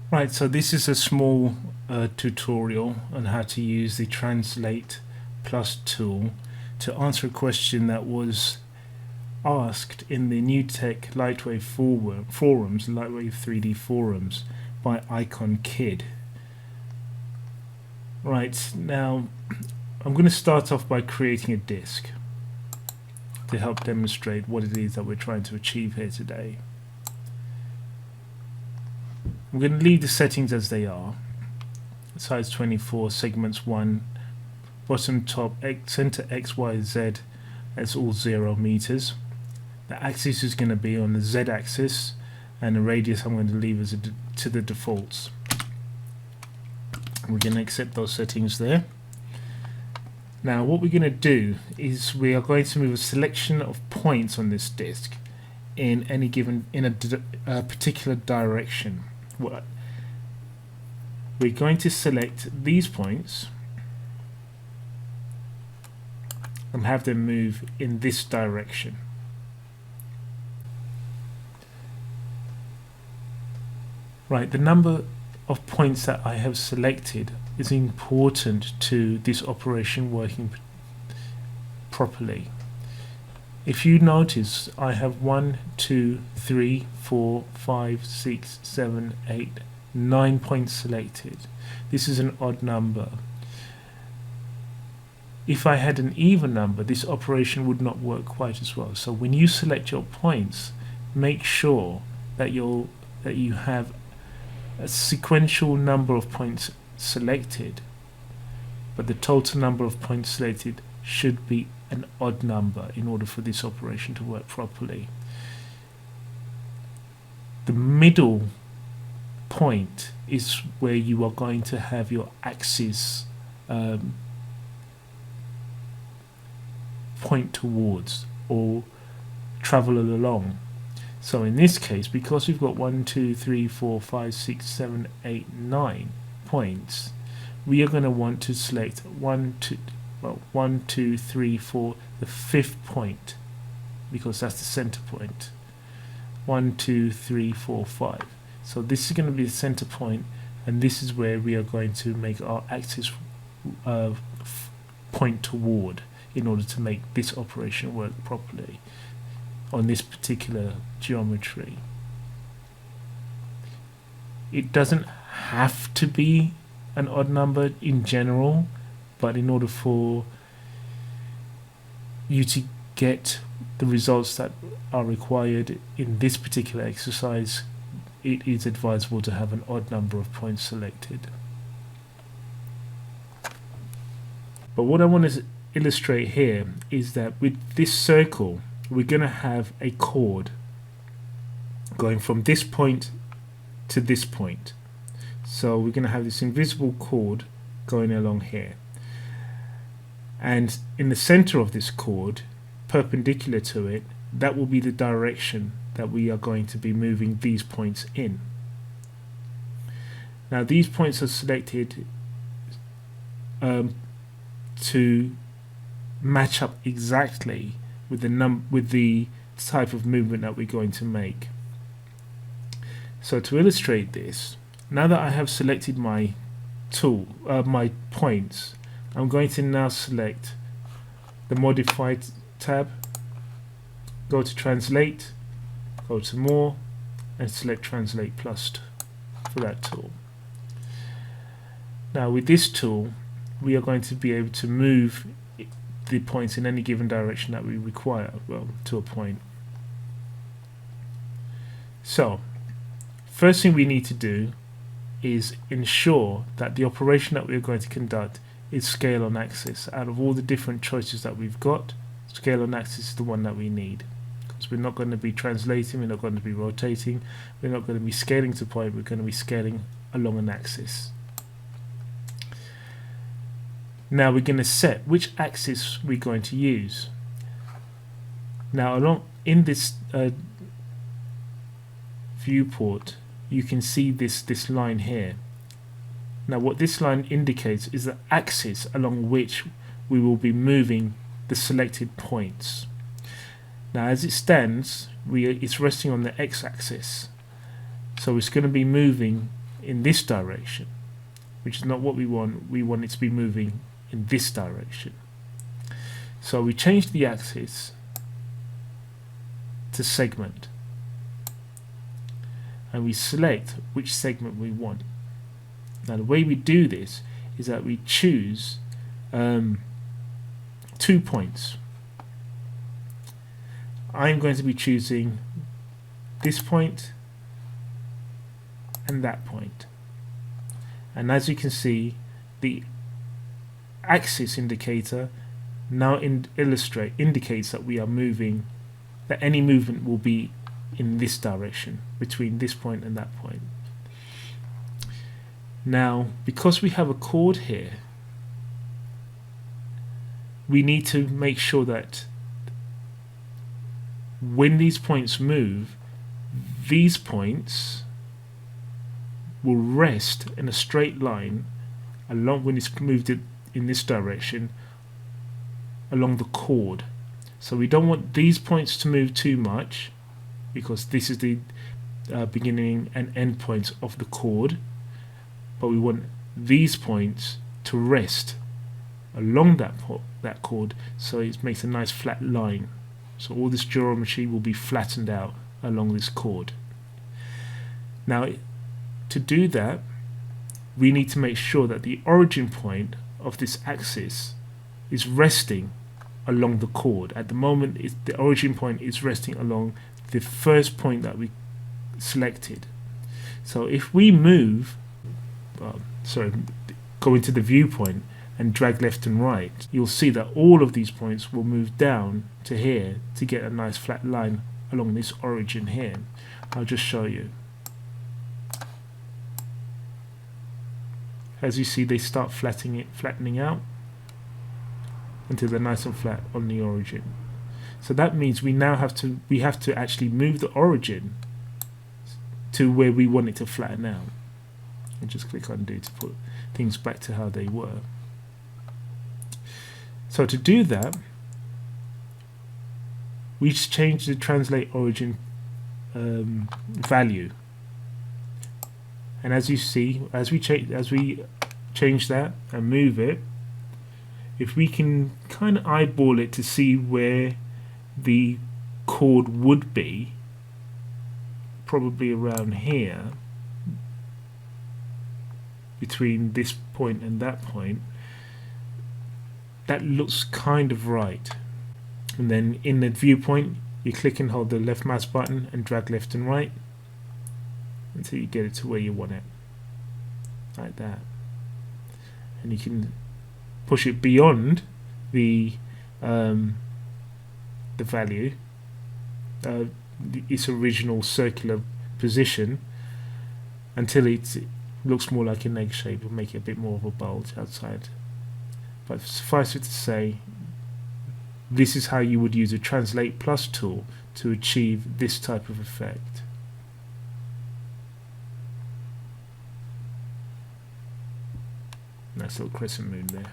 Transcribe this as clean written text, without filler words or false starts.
Right, so this is a small tutorial on how to use the Translate Plus tool to answer a question that was asked in the New Tech LightWave forums, LightWave 3D forums, by Icon Kid. Right, now I'm going to start off by creating a disk to help demonstrate what it is that we're trying to achieve here today. I'm going to leave the settings as they are. Size 24, segments 1, bottom top, center X, Y, Z, that's all 0 meters. The axis is going to be on the Z axis, and the radius I'm going to leave as to the defaults. We're going to accept those settings there. Now what we're going to do is we are going to move a selection of points on this disk in any given, in a particular direction. We're going to select these points and have them move in this direction. Right, the number of points that I have selected is important to this operation working properly. If you notice, I have 1, 2, 3, 4, 5, 6, 7, 8, 9 points selected. This is an odd number. If I had an even number, this operation would not work quite as well. So when you select your points, make sure that you have a sequential number of points selected, but the total number of points selected should be an odd number in order for this operation to work properly. The middle point is where you are going to have your axis point towards or travel along. So in this case, because we've got 1, 2, 3, 4, 5, 6, 7, 8, 9 points, we are going to want to select 1, 2, 3, 4, the 5th point, because that's the center point. 1, 2, 3, 4, 5. So this is going to be the center point, and this is where we are going to make our axis point toward in order to make this operation work properly on this particular geometry. It doesn't have to be an odd number in general, but in order for you to get the results that are required in this particular exercise, it is advisable to have an odd number of points selected. But what I want to illustrate here is that with this circle, we're going to have a chord going from this point to this point. So we're going to have this invisible chord going along here, and in the center of this chord, perpendicular to it, that will be the direction that we are going to be moving these points in. Now these points are selected to match up exactly with the type of movement that we're going to make. So to illustrate this, now that I have selected my tool, my points, I'm going to now select the Modify tab, go to Translate, go to More, and select Translate Plus for that tool. Now with this tool, we are going to be able to move the points in any given direction that we require, well, to a point. So first thing we need to do is ensure that the operation that we're going to conduct is scale on axis. Out of all the different choices that we've got, scale on axis is the one that we need, because we're not going to be translating, we're not going to be rotating, we're not going to be scaling to point, we're going to be scaling along an axis. Now we're going to set which axis we're going to use. Now along in this viewport, you can see this line here. Now what this line indicates is the axis along which we will be moving the selected points. Now as it stands, it's resting on the x-axis, so it's going to be moving in this direction, which is not what we want. We want it to be moving in this direction. So we change the axis to segment, and we select which segment we want. Now the way we do this is that we choose 2 points. I'm going to be choosing this point and that point, and as you can see, the axis indicator now indicates that we are moving, that any movement will be in this direction between this point and that point. Now, because we have a chord here, we need to make sure that when these points move, these points will rest in a straight line along, when it's moved in this direction, along the chord. So we don't want these points to move too much, because this is the beginning and end points of the chord, but we want these points to rest along that chord, so it makes a nice flat line. So all this geometry will be flattened out along this chord. Now, to do that, we need to make sure that the origin point of this axis is resting along the chord. At the moment, the origin point is resting along the first point that we selected. So if we move, go into the viewpoint and drag left and right, you'll see that all of these points will move down to here to get a nice flat line along this origin here. I'll just show you. As you see, they start flattening out until they're nice and flat on the origin. So that means we have to actually move the origin to where we want it to flatten out. And just click undo to put things back to how they were. So to do that, we just change the translate origin value. And as you see, as we change that and move it, if we can kind of eyeball it to see where the chord would be, probably around here, between this point and that point, that looks kind of right. And then in the viewpoint, you click and hold the left mouse button and drag left and right until you get it to where you want it, like that. And you can push it beyond the value, its original circular position, until it looks more like an egg shape, and make it a bit more of a bulge outside. But suffice it to say, this is how you would use a Translate Plus tool to achieve this type of effect. Nice little crescent moon there.